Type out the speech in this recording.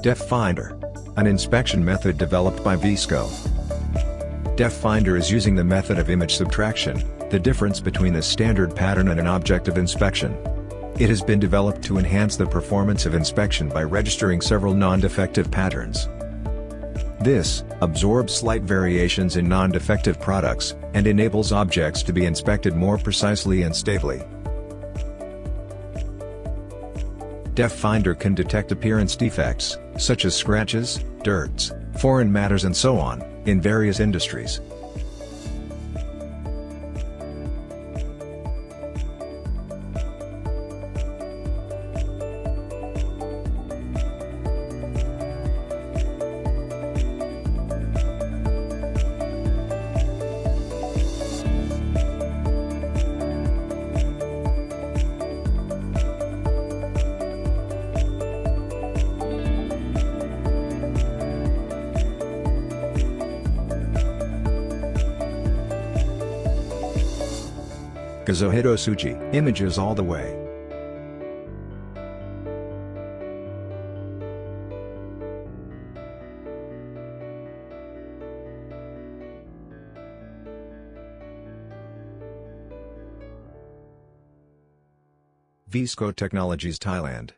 DefFinder, an inspection method developed by ViSCO. DefFinder is using the method of image subtraction, the difference between a standard pattern and an object of inspection. It has been developed to enhance the performance of inspection by registering several non-defective patterns. This absorbs slight variations in non-defective products, and enables objects to be inspected more precisely and stably. DefFinder can detect appearance defects, such as scratches, dirts, foreign matters and so on, in various industries. Kazuhito Tsuji, images all the way. ViSCO Technologies Thailand.